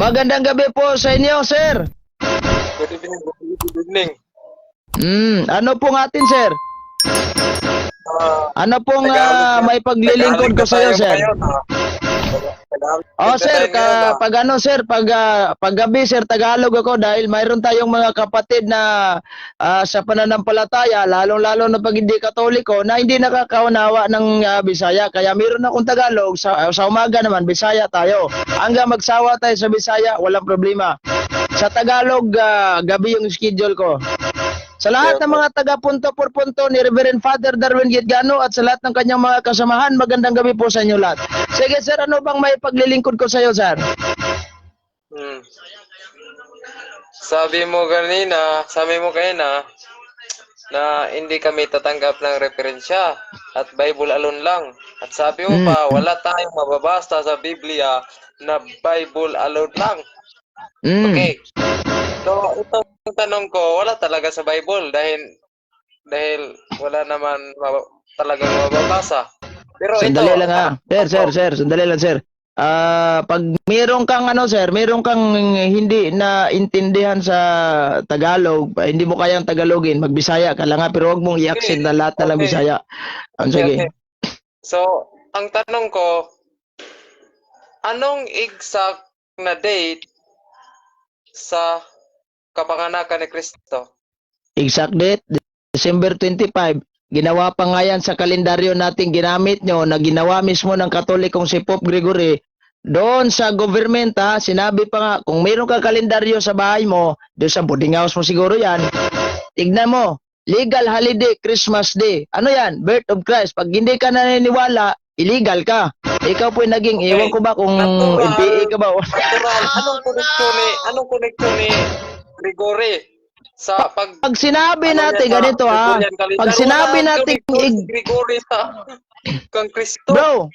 Magandang gabi po sa inyo, sir. Good evening. Good evening. Ano pong atin, sir? Ano pong may paglilingkod ko sa iyo, sir? Oh, sir, pag ano, sir, pag gabi, sir, Tagalog ako dahil mayroon tayong mga kapatid na sa pananampalataya, lalong-lalo na pag hindi Katoliko, na hindi nakakaunawa ng Bisaya. Kaya mayroon akong Tagalog, sa umaga naman, Bisaya tayo. Hanggang magsawa tayo sa Bisaya, walang problema. Sa Tagalog, gabi yung schedule ko. Sa lahat ng mga taga-punto por punto ni Reverend Father Darwin Gitgano at sa lahat ng kanyang mga kasamahan, magandang gabi po sa inyo lahat. Sige, sir, ano bang may paglilingkod ko sa iyo, sir? Sabi mo kanina na hindi kami tatanggap ng referensya at Bible alone lang. At sabi mo pa, wala tayong mababasa sa Biblia na Bible alone lang. Okay. So, itong tanong ko, wala talaga sa Bible dahil wala naman talagang mababasa. Pero sandali ito, lang ha. Sir, sandali lang, sir. Pag meron kang meron kang hindi na intindihan sa Tagalog, hindi mo kayang Tagalogin, magbisaya ka lang ha, pero wag mong i-accent na lahat na lang Bisaya. Sige. So, ang tanong ko, anong exact na date sa kapanganakan ni Kristo? Exact date, December 25. Ginawa pa nga yan sa kalendaryo natin ginamit nyo na ginawa mismo ng Katolikong si Pope Gregory. Doon sa government ha, sinabi pa nga, kung mayroon ka kalendaryo sa bahay mo, doon sa boarding house mo siguro yan, tignan mo, legal holiday, Christmas Day. Ano yan? Birth of Christ. Pag hindi ka naniniwala, illegal ka. Ikaw po naging, ewan ko ba kung NPA ka ba? Natural. Anong koneksyon ni Gregory? Pag sinabi natin ganito ha, pag sinabi natin Gregory sa kang Kristo. Bro,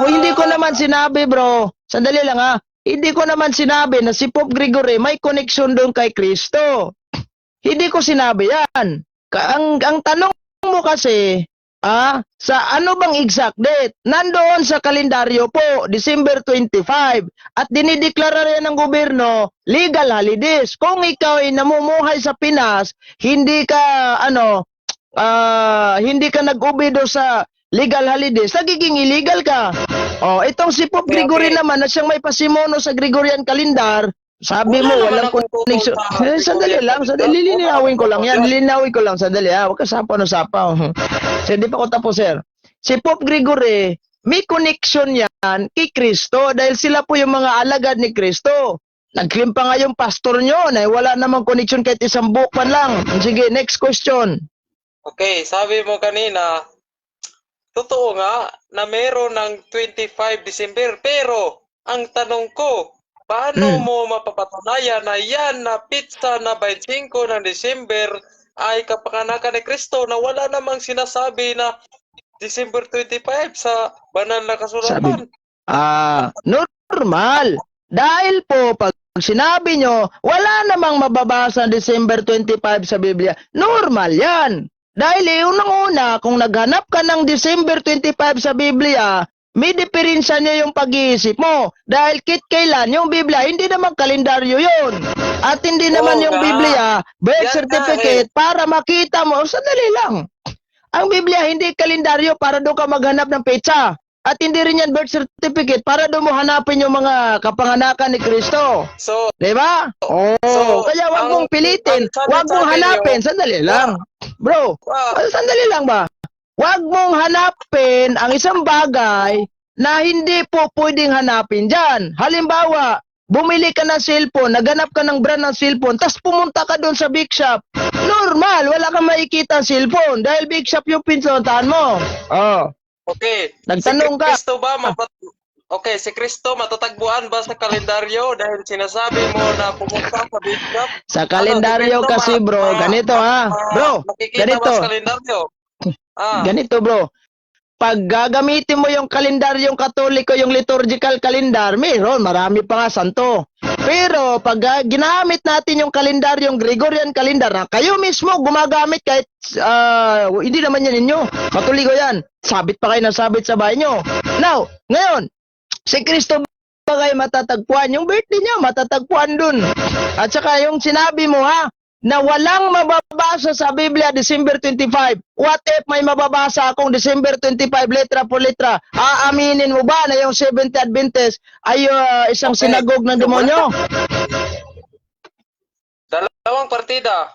hindi ko naman sinabi, bro. Sandali lang ha. Hindi ko naman sinabi na si Pope Gregory may connection doon kay Kristo. Hindi ko sinabi yan. Ang tanong mo kasi, sa ano bang exact date? Nandoon sa kalendaryo po, December 25. At dinideklara rin ng gobyerno, legal holidays. Kung ikaw ay namumuhay sa Pinas, hindi ka, hindi ka nag-ubido sa legal holidays, nagiging illegal ka. Itong si Pope Gregory naman, na siyang may pasimono sa Gregorian calendar, sabi mo, walang connection. Sandali lang, lilinawin ko lang yan. Lilinawin ko lang, sandali ha. Huwag ka sapaw. So, hindi pa ko tapos, sir. Si Pope Gregory, may connection yan kay Kristo dahil sila po yung mga alagad ni Kristo. Nag-claim pa nga yung pastor nyo na wala namang connection kahit isang book man lang. Sige, next question. Okay, sabi mo kanina, totoo nga na meron ng 25 December, pero ang tanong ko, paano mo mapapatunayan na yan na pizza na 25 ng December ay kapanganakan ni Kristo na wala namang sinasabi na December 25 sa banal na kasulatan? Normal. Dahil po, pag sinabi nyo, wala namang mababasa December 25 sa Biblia, normal yan. Dahil unang-una, kung naghanap ka ng December 25 sa Biblia, may diferensya niya yung pag-iisip mo. Dahil kailan, yung Biblia, hindi naman kalendaryo yun. At hindi naman yung Biblia, birth certificate, para makita mo. Sandali lang. Ang Biblia, hindi kalendaryo para doon ka maghanap ng petsa. At hindi rin yan birth certificate para doon mo hanapin yung mga kapanganakan ni Kristo. Diba? Kaya wag mong pilitin. Wag mong hanapin. Sandali lang. Bro, sandali lang ba? Huwag mong hanapin ang isang bagay na hindi po pwedeng hanapin dyan. Halimbawa, bumili ka ng cellphone, naganap ka ng brand ng cellphone, tapos pumunta ka doon sa big shop. Normal, wala kang makikita ang cellphone dahil big shop yung pinuntahan mo. Okay. Nagtanong ka. Si Kristo matatagpuan ba sa kalendaryo dahil sinasabi mo na pumunta sa big shop? Sa kalendaryo kasi bro, ganito ha. Bro, ganito. Sa kalendaryo. Ganito bro. Pag gagamitin mo yung kalendaryong Katoliko, yung liturgical calendar, marami pa nga santo. Pero pag ginamit natin yung kalendaryong Gregorian calendar, na kayo mismo gumagamit kahit hindi naman yan ninyo. Katoliko yan. Sabit pa kayo na sabit sa bahay nyo. Now, ngayon, si Kristo bagay matatagpuan. Yung birthday niya, matatagpuan dun. At saka yung sinabi mo ha, na walang mababasa sa Biblia December 25. What if may mababasa akong December 25 letra po letra? Aaminin mo ba na yung Seventh Adventist ay isang Okay. sinagog ng demonyo? Dalawang partida.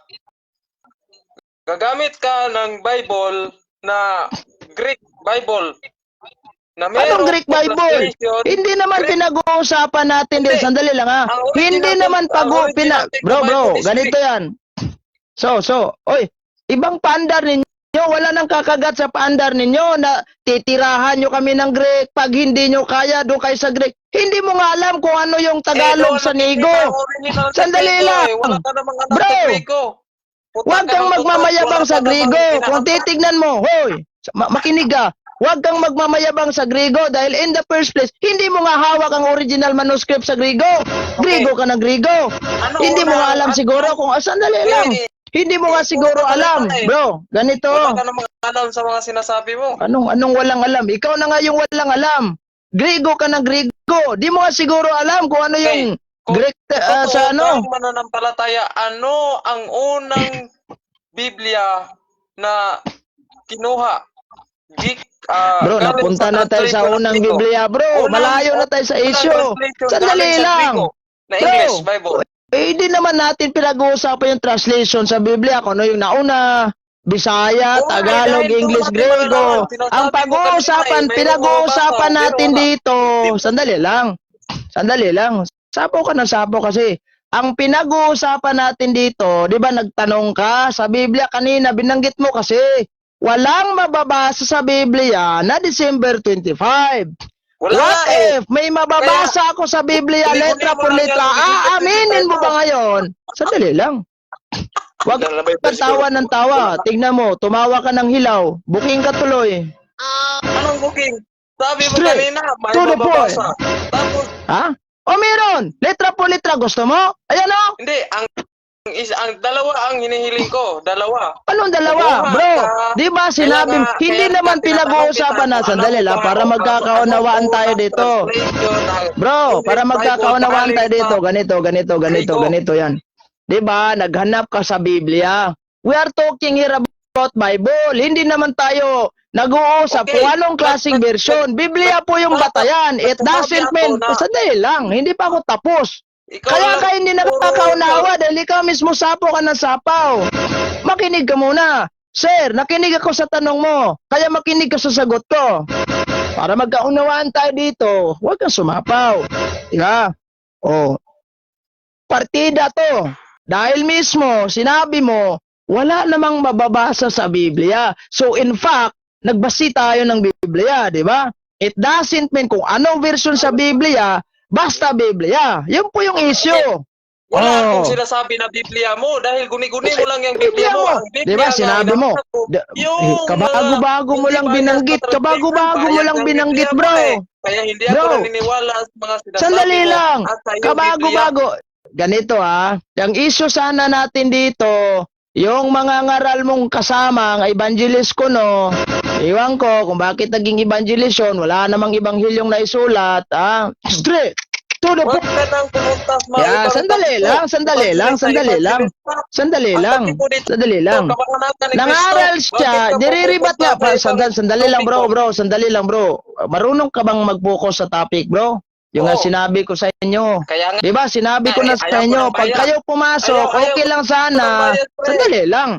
Gagamit ka ng Bible na Greek Bible. Na Anong merong Greek Bible? translation. Hindi naman Greek- pinag-uusapan natin din. Hindi. Sandali lang ha. Ang original- Hindi naman ang original Greek Bro, Bible is ganito Greek. yan. Oy, ibang paandar ninyo, wala nang kakagat sa paandar ninyo na titirahan nyo kami ng Greek. Pag hindi nyo kaya, doon kayo sa Greek. Hindi mo nga alam kung ano yung Tagalog doon sa nakikita Nigo. ang original sa Sandali Griego lang. Wala ka namang alam Bro, sa Griego. Puta Huwag ka kang ng magmamayabang wala sa ka namang Grigo. Kung kinakanta. titignan mo, hoy, makinig ka. Huwag kang magmamayabang sa Grigo dahil in the first place, hindi mo nga hawak ang original manuscript sa Grigo. Grigo ka ng Grigo. Hindi mo nga alam siguro kung sandali lang. Hindi mo nga siguro alam. Bro, ganito. Wala ka namang alam sa mga sinasabi mo. Anong walang alam? Ikaw na nga yung walang alam. Grigo ka ng Grigo. Di mo nga siguro alam kung ano yung Greek sa ano. Kung mananampalataya, ano ang unang Biblia na kinuha? Bro, galing napunta sa na tayo sa translation ng unang Griego. Biblia, bro. Malayo na tayo sa issue. Sandali lang. Na English Bible. Hindi naman natin pinag-uusapan yung translation sa Biblia kung ano yung nauna, Bisaya, Oo, Tagalog, dahil English, kung Grego. natin malalaman, Ang sinasabi pag-uusapan, mo kanina, pinag-uusapan may natin mababasa, dito. Sandali lang. Sapo ka ng sapo kasi. Ang pinag-uusapan natin dito, di ba nagtanong ka sa Biblia kanina, binanggit mo kasi, walang mababasa sa Biblia na December 25. Wala What nga eh. if may mababasa ako sa Biblia Kunin mo letra mo por lang letra? yan, Aaminin mo ba ngayon? Sandali lang. Huwag kang tawa ng tawa. Tignan mo, tumawa ka ng hilaw. Buking ka tuloy. Anong booking? Sabi mo Straight kanina, may to the mababasa. Tapos, Ha? O meron! Letra por letra. Gusto mo? Ayan o! hindi, ang dalawa ang hinihiling ko. Dalawa. Anong dalawa? Oo, Bro, ah, di ba sinabi, kaya nga- hindi kaya naman nga pinag-uusapan na, tinatanong kita sandali kung lang, ano para ba- magkakaunawaan ano tayo ang dito. translation ng Bro, para English magkakaunawaan Bible tayo dito, galing ganito, ganito yan. 'Di ba? Naghanap ka sa Biblia. We are talking here about Bible. Hindi naman tayo nag-uusap Okay. kung anong klaseng version. Biblia po yung batayan. It doesn't mean, sandali lang, hindi pa ako tapos. Ikaw Kaya lang, ka hindi nakakaunawa dahil ikaw mismo sapo ka ng sapaw. Makinig ka muna. Sir, nakinig ako sa tanong mo. Kaya makinig ka sa sagot ko. Para magkaunawaan tayo dito, huwag kang sumapaw. Diba? O, partida to. Dahil mismo, sinabi mo, wala namang mababasa sa Biblia. So in fact, nagbasi tayo ng Biblia, di ba? It doesn't mean kung anong version sa Biblia, basta Biblia. Yun po yung issue. Wala Oh. akong sinasabi na Biblia mo dahil guni-guni mo lang yung Biblia Biblia mo. mo. Ang Biblia Di ba, nga, sinabi mo, nasa ko, yung kabago-bago mo hindi lang bias binanggit, na kabago-bago mo bias lang ng binanggit, Biblia bro. mo eh. Kaya hindi ako Bro. naniniwala sa mga sinasabi Sandali mo lang. at sa iyong Kabago-bago. Ganito Yung issue sana natin dito, yung mga ngaral mong kasama, ang evangelist ko no, iwan ko kung bakit naging evangelist yun, wala namang ibanghelyong naisulat, Straight to the Huwag point. ka nang pumuntas mga Yeah, ibang sandali takbo. lang, sandali lang, Evangelist na sandali lang. evangelist pa. Sandali Ang lang. sabi mo dito, Sandali lang. kabanatan ni Nangaral Kristo. siya, Bakit ka niriribat pupunta nga sa ibang sandali lang topiko? bro, sandali lang bro. Marunong ka bang mag-focus sa topic bro? Yung nga Oo. sinabi ko sa inyo. Kaya nga, Di ba? Sinabi ko na sa ayaw ko inyo, ng pag bayad. kayo pumasok, Ayaw okay lang sana. ng bayad, pre. Sandali lang.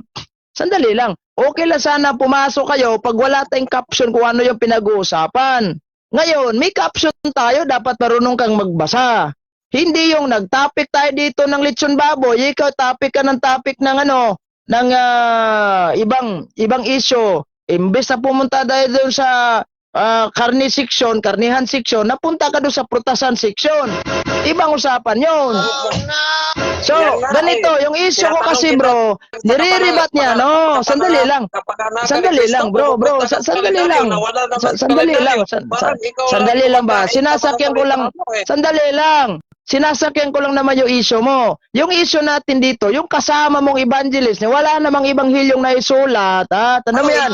Okay lang sana pumasok kayo pag wala tayong caption kung ano yung pinag-uusapan. Ngayon, may caption tayo, dapat marunong kang magbasa. Hindi yung nag-topic tayo dito ng lechon baboy, ikaw topic ka ng topic ng ng ibang issue. Imbes na pumunta tayo doon sa karnihan section, napunta ka doon sa prutasan section. Ibang usapan yun. So, Yan nga ganito, eh. yung issue ko Tinatanong kasi kita, bro, niriribat niya, no? Sandali lang. Sandali lang, bro. Sandali lang. Sandali lang. Sandali lang ba? Sinasakyan ko lang. Sinasakyan ko lang naman yung issue mo. Yung issue natin dito, yung kasama mong evangelist, wala namang ebanghilyong naisulat. Tanda mo yan.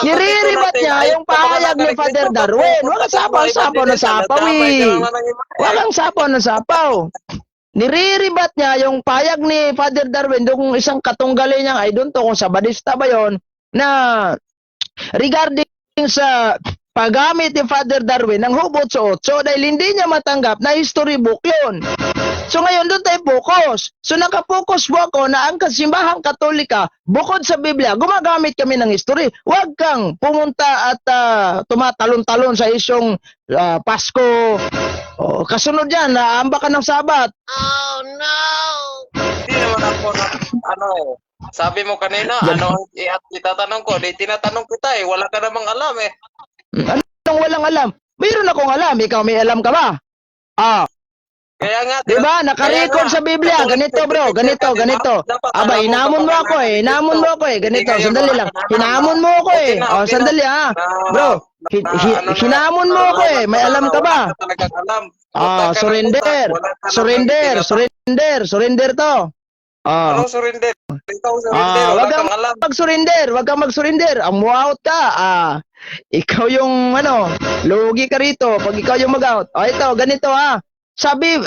Niriribat niya yung pahayag ni Father Darwin. Walang sapaw na sapaw eh. Walang sapaw na sapaw. Niriribat niya yung pahayag ni Father Darwin, yung isang katunggali niya, I don't know kung sabadista ba yon, na regarding sa paggamit ni Father Darwin ng hubot sa 8 dahil hindi niya matanggap na history book yun. So ngayon doon tayo focus. So nakapokus po ako na ang kasimbahang Katolika, bukod sa Biblia, gumagamit kami ng history. Huwag kang pumunta at tumatalon-talon sa isyong Pasko. Kasunod yan, naamba ka ng Sabat. Oh no! Hindi naman ako sabi mo kanina, itatanong ko, di tinatanong kita wala ka namang alam Anong walang alam? Mayroon akong alam, ikaw may alam ka ba? Kaya nga, diba? Naka-record sa Biblia. Ganito bro, ganito. Aba, hinamon mo ako Ganito, sandali lang. Hinamon mo ako sandali Bro, hinamon mo ako May alam ka ba? Surrender to. Anong surrender? Ikaw surrender, wala kang alam. Wag kang mag-surrender. Out ka. Ikaw yung lugi ka rito pag ikaw yung mag-out. Ito, ganito Sabi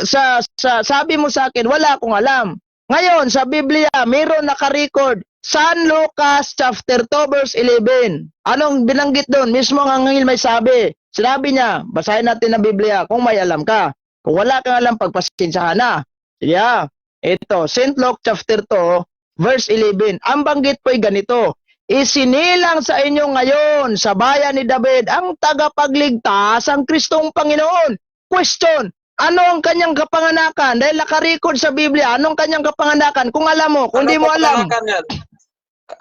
mo sa akin, wala akong alam. Ngayon, sa Biblia, mayroon naka-record. San Lucas chapter 2 verse 11. Anong binanggit doon? Mismo ang anghel may sabi. Sinabi niya, basahin natin ang Biblia kung may alam ka. Kung wala kang alam, pagpasensyahan na. Yeah. Ito, St. Luke chapter 2 verse 11. Ang banggit po ay ganito. Isinilang sa inyo ngayon sa bayan ni David ang tagapagligtas, ang Kristong Panginoon. Question, ano ang kanyang kapanganakan? Dahil naka-record sa Biblia, anong kanyang kapanganakan? Kung alam mo, kung di mo alam.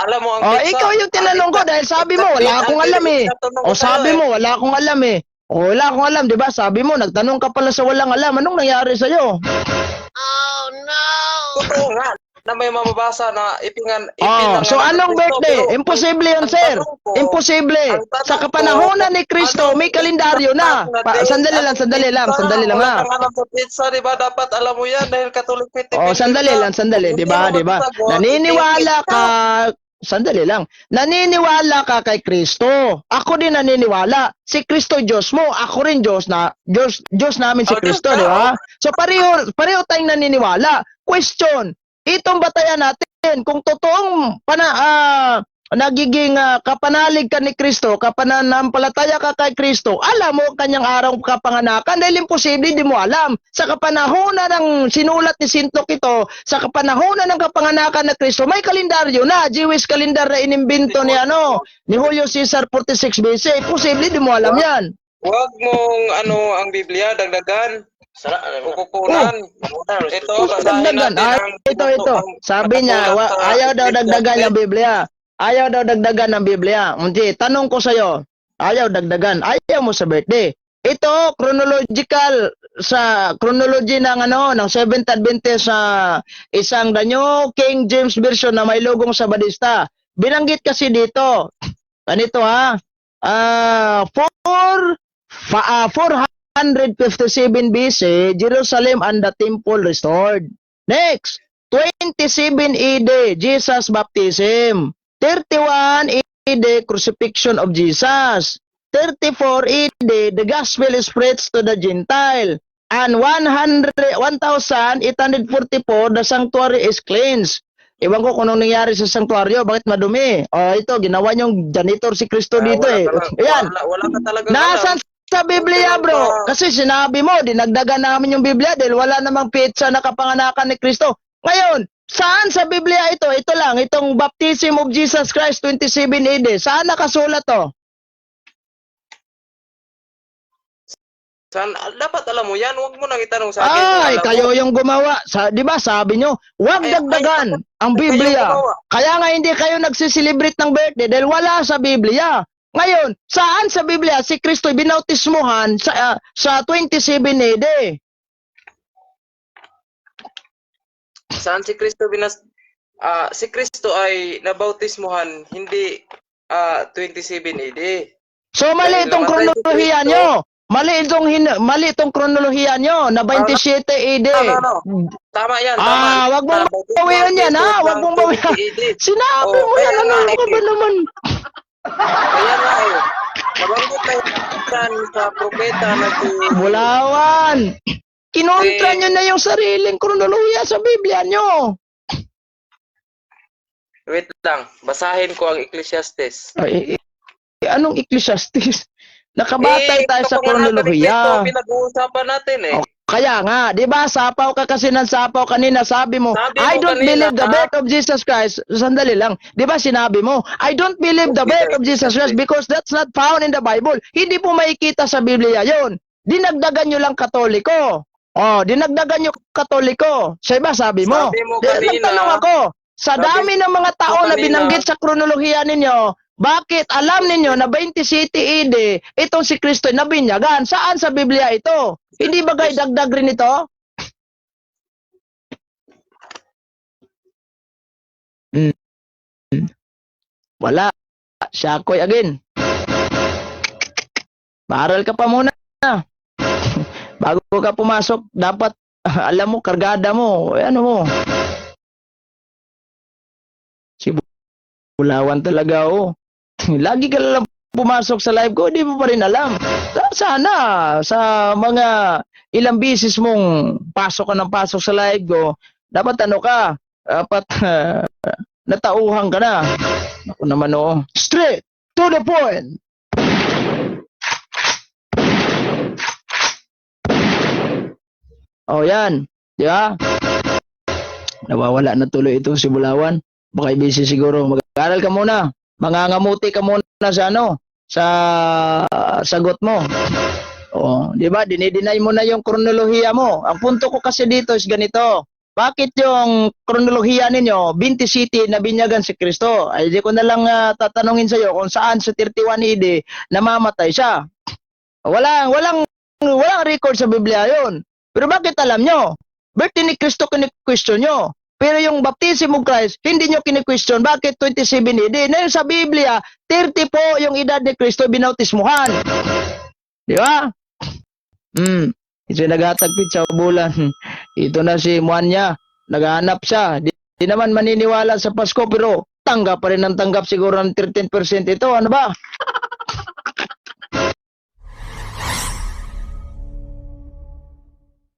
Alam mo ang ikaw yung tinanong ko dahil sabi mo, wala akong alam sabi mo, wala akong alam wala akong alam, di ba? Sabi mo, nagtanong ka pala sa walang alam. Anong nangyari sa'yo? Oh no! Totoo nga, na may mababasa na so anong birthday? Imposible yun, sir. Imposible. Sa kapanahonan ni Kristo, may kalendaryo na. Sandali lang Wala kang alam sa pizza, di ba? Dapat alam mo yan dahil Catholic Faith. Sandali, di ba? Naniniwala ka kay Kristo. Ako din naniniwala. Si Kristo Diyos mo, ako rin Diyos namin si Kristo, di ba? So pareho tayong naniniwala. Question, itong batayan natin, kung totoong nagiging kapanalig ka ni Kristo, kapananampalataya ka kay Kristo, alam mo kanyang araw kapanganakan dahil imposible di mo alam. Sa kapanahonan ng sinulat ni Sintok ito, sa kapanahonan ng kapanganakan ng Kristo, may kalendaryo na, Jewish calendar na inimbento ni Julio Caesar 46 BC. Imposible di mo alam yan. Huwag mong ang Biblia dagdagan. Kukunan. Ito. Sabi niya, ayaw daw dagdagan ng Biblia. Ayaw daw dagdagan ng Biblia. Hindi, tanong ko sa'yo. Ayaw dagdagan. Ayaw mo sa birthday. Ito, chronology ng Seventh Adventist sa isang The New King James Version na may logong Sabadista. Binanggit kasi dito. Ganito 457 BC, Jerusalem and the temple restored. Next, 27 AD, Jesus baptism. 31 AD, crucifixion of Jesus. 34 AD, the gospel is preached to the Gentile. And 1,844, the sanctuary is cleansed. Iwan ko kung anong nangyari sa sanctuaryo, bakit madumi? Ito, ginawa niyong janitor si Kristo dito Ayan. Wala ka talaga. Nasaan sa Biblia, bro? Kasi sinabi mo, dinagdagan namin yung Biblia dahil wala namang pizza na kapanganakan ni Kristo. Ngayon, saan sa Biblia ito? Ito lang, itong baptism of Jesus Christ 27 AD. Saan nakasulat to? Dapat alam mo yan, huwag mo nang itanong sa akin. Kayo yung gumawa. Di ba sabi nyo, huwag dagdagan ang Biblia. Kaya nga hindi kayo nagsiselebrate ng birthday dahil wala sa Biblia. Ngayon, saan sa Biblia si Kristo binautismuhan sa 27 AD? Saan si Kristo si Kristo ay nabautismuhan hindi 27 AD. So mali itong kronolohiya nyo. mali itong kronolohiya nyo na 27 AD. No. Tama yan, tama. Wag mong bawian yan, ha? Wag mong bawian. Sinabi mo yan, ano ka ba naman? Kaya nga eh. Nabanggit na yan sa propeta na si... Bulawan. Kinontra nyo na yung sariling kronolohiya sa Biblia nyo. Wait lang, basahin ko ang Ecclesiastes. Ay, anong Ecclesiastes? Nakabatay tayo sa kronolohiya. Pinag-uusapan natin eh. Kaya nga, di ba, sapaw ka kasi ng sapaw kanina, sabi mo, Sabi I mo don't kanina, believe the birth of Jesus Christ. Sandali lang. Di ba sinabi mo, I don't believe the birth of Jesus Christ because that's not found in the Bible. Hindi po makikita sa Biblia yon. Dinagdagan nyo lang Katoliko. Dinagdagan nyo Katoliko. Siya ba sabi mo? Sabi mo kanina, Nagtanong ako, sa dami ng mga tao na binanggit sa kronolohiya ninyo, bakit alam ninyo na 27 AD, itong si Kristo ay nabinyagan? Saan sa Biblia ito? Hindi ba kayo dagdag rin ito? Wala. Shakoy again. Maaral ka pa muna. Bago ka pumasok, dapat alam mo, kargada mo, ano mo. Si Bulawan talaga, oh. Lagi ka lang pumasok sa live ko, di mo pa rin alam. Sana, sa mga ilang bisis mong pasok ka ng pasok sa live ko, dapat ano ka, dapat natauhan ka na. Ako naman, oh. Straight to the point. Oh, yan. Di ba? Nawawala na tuloy itong si Bulawan. Baka busy siguro. Mag-aaral ka muna. Mangangamuti ka muna sa ano, sa sagot mo. Di ba? Dinideny mo na yung kronolohiya mo. Ang punto ko kasi dito is ganito. Bakit yung kronolohiya ninyo, 20 city na binyagan si Kristo? Ay di ko na lang tatanungin sa iyo kung saan sa 31 AD namamatay siya. Walang record sa Biblia 'yon. Pero bakit alam nyo? Birthday ni Kristo kini-question nyo. Pero yung baptism of Christ, hindi nyo kini-question. Bakit 27 AD? Na sa Biblia, 30 po yung edad ni Kristo binautismuhan. Di ba? Ito naghatagpit sa bulan. Ito na si Muanya. Naghahanap siya. Di naman maniniwala sa Pasko, pero tanggap pa rin ng tanggap siguro ng 13% ito. Ano ba?